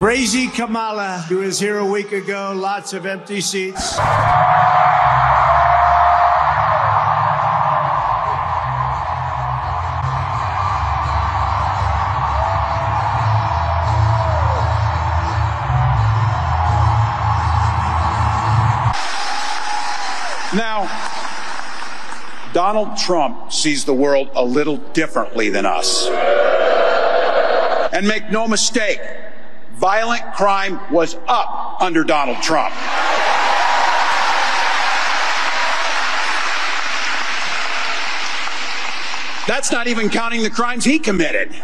Crazy Kamala, who was here a week ago, lots of empty seats. Now, Donald Trump sees the world a little differently than us. And make no mistake, violent crime was up under Donald Trump. That's not even counting the crimes he committed.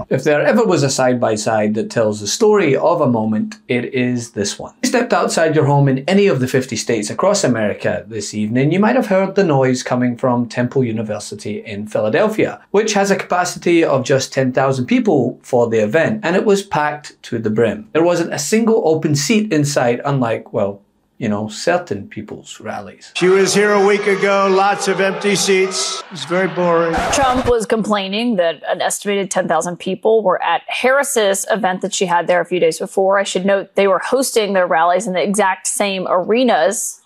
If there ever was a side-by-side that tells the story of a moment, it is this one. If you stepped outside your home in any of the 50 states across America this evening, you might have heard the noise coming from Temple University in Philadelphia, which has a capacity of just 10,000 people for the event, and it was packed to the brim. There wasn't a single open seat inside, unlike, well, you know, certain people's rallies. She was here a week ago, lots of empty seats. It was very boring. Trump was complaining that an estimated 10,000 people were at Harris's event that she had there a few days before. I should note they were hosting their rallies in the exact same arenas.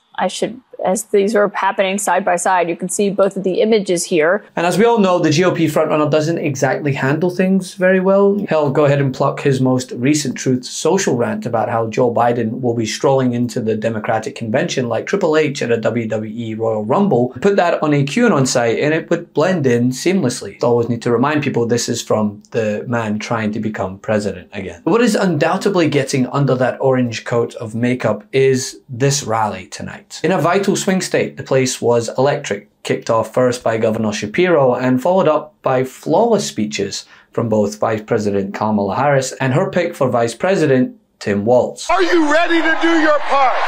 As these are happening side by side, you can see both of the images here. And as we all know, the GOP frontrunner doesn't exactly handle things very well. He'll go ahead and pluck his most recent Truth Social rant about how Joe Biden will be strolling into the Democratic convention like Triple H at a WWE Royal Rumble, put that on a QAnon site and it would blend in seamlessly. Always need to remind people this is from the man trying to become president again. What is undoubtedly getting under that orange coat of makeup is this rally tonight. In a vital swing state, the place was electric, kicked off first by Governor Shapiro and followed up by flawless speeches from both Vice President Kamala Harris and her pick for Vice President, Tim Walz. Are you ready to do your part?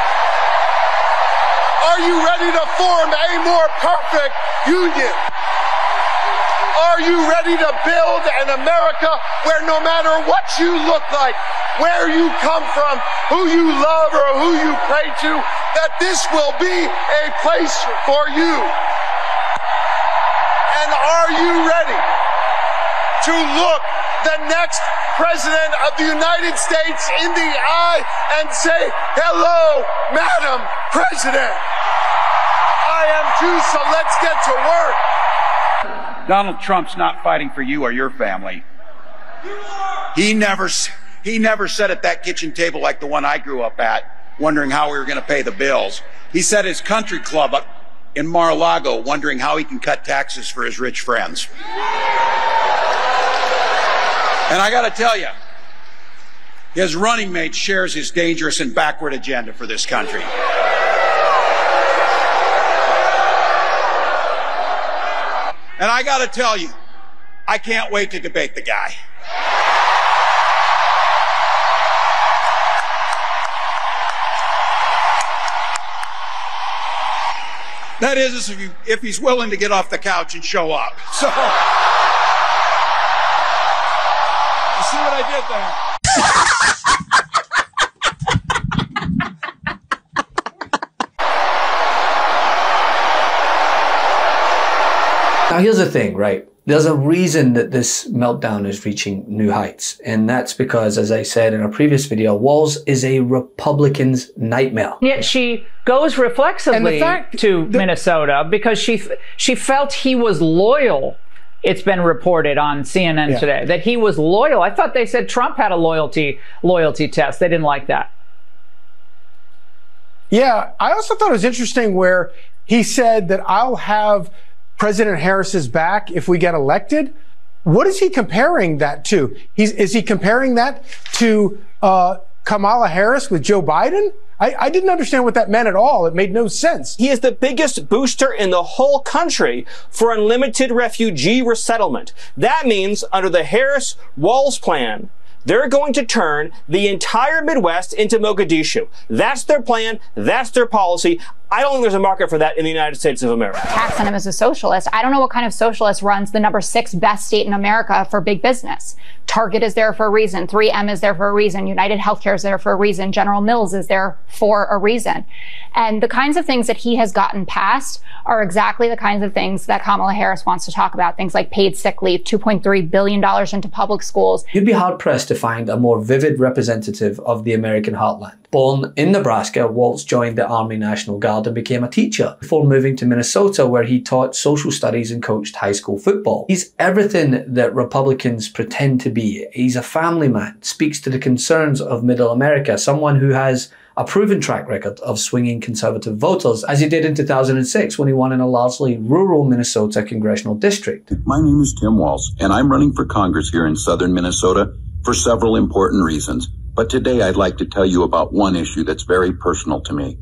Are you ready to form a more perfect union? Are you ready to build an America where no matter what you look like, where you come from, who you love or who you pray to, that this will be a place for you? And are you ready to look the next President of the United States in the eye and say, "Hello, Madam President"? I am too, so let's get to work. Donald Trump's not fighting for you or your family. He never sat at that kitchen table like the one I grew up at, wondering how we were going to pay the bills. He sat at his country club up in Mar-a-Lago, wondering how he can cut taxes for his rich friends. And I got to tell you, his running mate shares his dangerous and backward agenda for this country. And I got to tell you, I can't wait to debate the guy. That is, if he's willing to get off the couch and show up. So, you see what I did there? Now here's the thing, right? There's a reason that this meltdown is reaching new heights. And that's because, as I said in a previous video, Walz is a Republican's nightmare. Yet she goes reflexively to Minnesota because she felt he was loyal. It's been reported on CNN today that he was loyal. I thought they said Trump had a loyalty test. They didn't like that. Yeah, I also thought it was interesting where he said that I'll have President Harris's back if we get elected. What is he comparing that to? Is he comparing that to Kamala Harris with Joe Biden? I didn't understand what that meant at all. It made no sense. He is the biggest booster in the whole country for unlimited refugee resettlement. That means under the Harris-Walz plan, they're going to turn the entire Midwest into Mogadishu. That's their plan. That's their policy. I don't think there's a market for that in the United States of America. Tax on him as a socialist. I don't know what kind of socialist runs the number 6 best state in America for big business. Target is there for a reason. 3M is there for a reason. United Healthcare is there for a reason. General Mills is there for a reason. And the kinds of things that he has gotten past are exactly the kinds of things that Kamala Harris wants to talk about. Things like paid sick leave, $2.3 billion into public schools. You'd be hard-pressed to find a more vivid representative of the American heartland. Born in Nebraska, Walz joined the Army National Guard and became a teacher before moving to Minnesota, where he taught social studies and coached high school football. He's everything that Republicans pretend to be. He's a family man, speaks to the concerns of middle America, someone who has a proven track record of swinging conservative voters, as he did in 2006 when he won in a largely rural Minnesota congressional district. My name is Tim Walz, and I'm running for Congress here in southern Minnesota for several important reasons. But today I'd like to tell you about one issue that's very personal to me.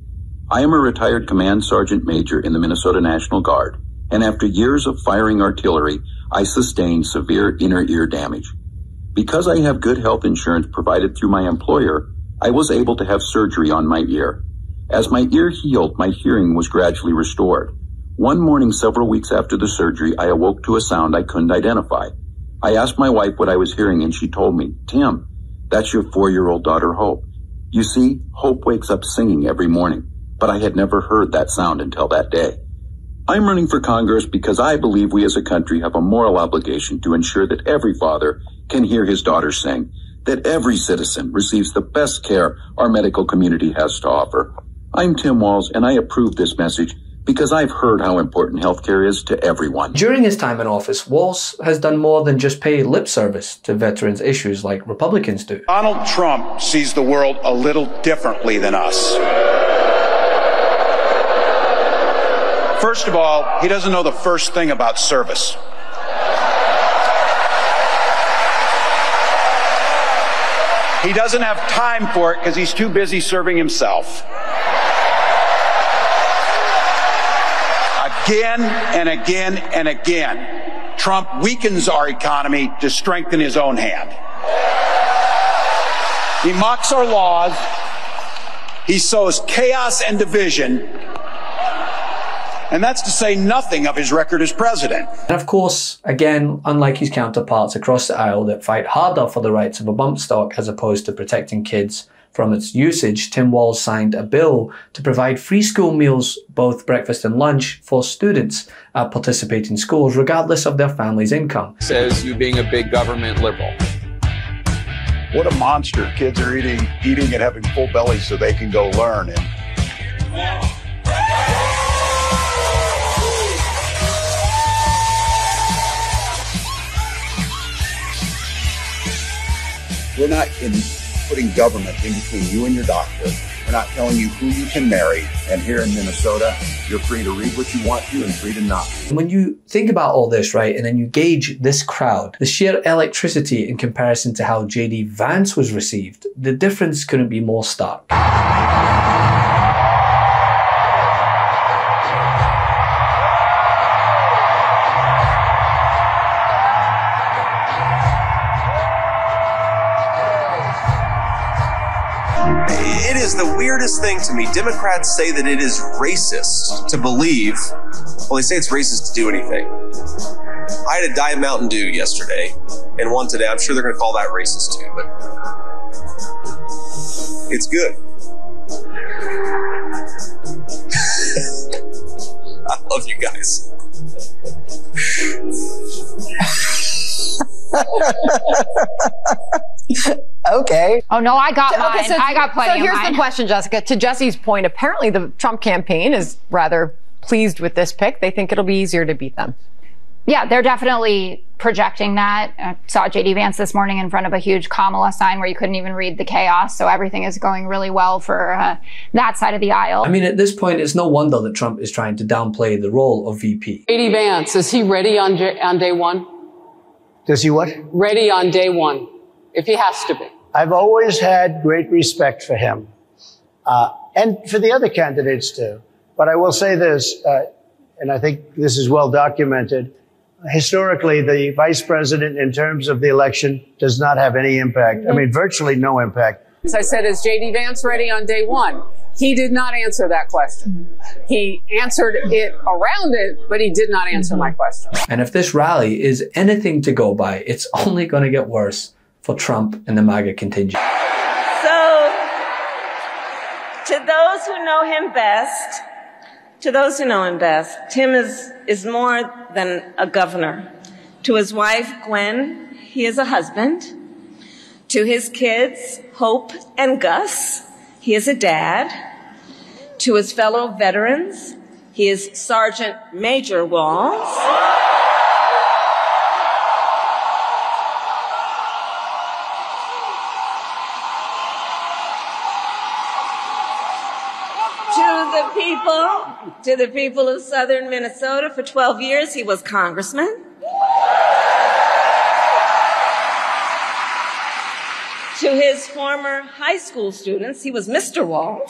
I am a retired command sergeant major in the Minnesota National Guard, and after years of firing artillery, I sustained severe inner ear damage. Because I have good health insurance provided through my employer, I was able to have surgery on my ear. As my ear healed, my hearing was gradually restored. One morning several weeks after the surgery, I awoke to a sound I couldn't identify. I asked my wife what I was hearing, and she told me, "Tim, that's your 4-year-old daughter, Hope." You see, Hope wakes up singing every morning, but I had never heard that sound until that day. I'm running for Congress because I believe we as a country have a moral obligation to ensure that every father can hear his daughter sing, that every citizen receives the best care our medical community has to offer. I'm Tim Walz, and I approve this message because I've heard how important healthcare is to everyone. During his time in office, Walz has done more than just pay lip service to veterans' issues like Republicans do. Donald Trump sees the world a little differently than us. First of all, he doesn't know the first thing about service. He doesn't have time for it because he's too busy serving himself. Again and again and again, Trump weakens our economy to strengthen his own hand. He mocks our laws. He sows chaos and division. And that's to say nothing of his record as president. And of course, again, unlike his counterparts across the aisle that fight harder for the rights of a bump stock as opposed to protecting kids from its usage, Tim Walz signed a bill to provide free school meals, both breakfast and lunch, for students at participating schools, regardless of their family's income. Says you being a big government liberal. What a monster. Kids are eating and having full bellies so they can go learn. We're not putting government in between you and your doctor. We're not telling you who you can marry. And here in Minnesota, you're free to read what you want to and free to not. When you think about all this, right, and then you gauge this crowd, the sheer electricity in comparison to how J.D. Vance was received, the difference couldn't be more stark. It is the weirdest thing to me. Democrats say that it is racist to believe, well, they say it's racist to do anything. I had a Diet Mountain Dew yesterday and one today. I'm sure they're going to call that racist too, but it's good. I love you guys. Okay. Oh, no, I got mine. So, I got plenty of here's mine. the question, Jessica. To Jesse's point, apparently the Trump campaign is rather pleased with this pick. They think it'll be easier to beat them. Yeah, they're definitely projecting that. I saw J.D. Vance this morning in front of a huge Kamala sign where you couldn't even read the chaos. So everything is going really well for that side of the aisle. I mean, at this point, it's no wonder that Trump is trying to downplay the role of VP. J.D. Vance, is he ready on day one? Does he what? Ready on day one, if he has to be. I've always had great respect for him, and for the other candidates too. But I will say this, and I think this is well documented. Historically, the vice president, in terms of the election, does not have any impact. I mean, virtually no impact. As I said, is J.D. Vance ready on day one? He did not answer that question. He answered it around it, but he did not answer my question. And if this rally is anything to go by, it's only going to get worse for Trump and the MAGA contingent. So, to those who know him best, Tim is more than a governor. To his wife, Gwen, he is a husband. To his kids, Hope and Gus, he is a dad. To his fellow veterans, he is Sergeant Major Walz. To the people of southern Minnesota, for 12 years, he was congressman. To his former high school students, he was Mr. Walz.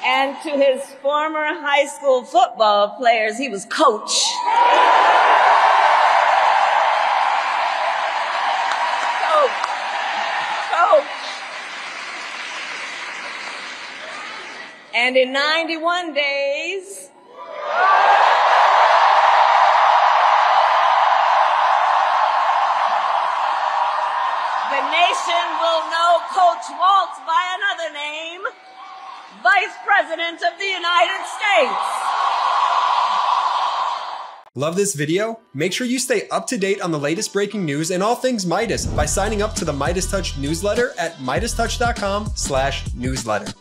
And to his former high school football players, he was coach. And in 91 days, the nation will know Coach Walz by another name, Vice President of the United States. Love this video? Make sure you stay up to date on the latest breaking news and all things Meidas by signing up to the MeidasTouch newsletter at MeidasTouch.com/newsletter.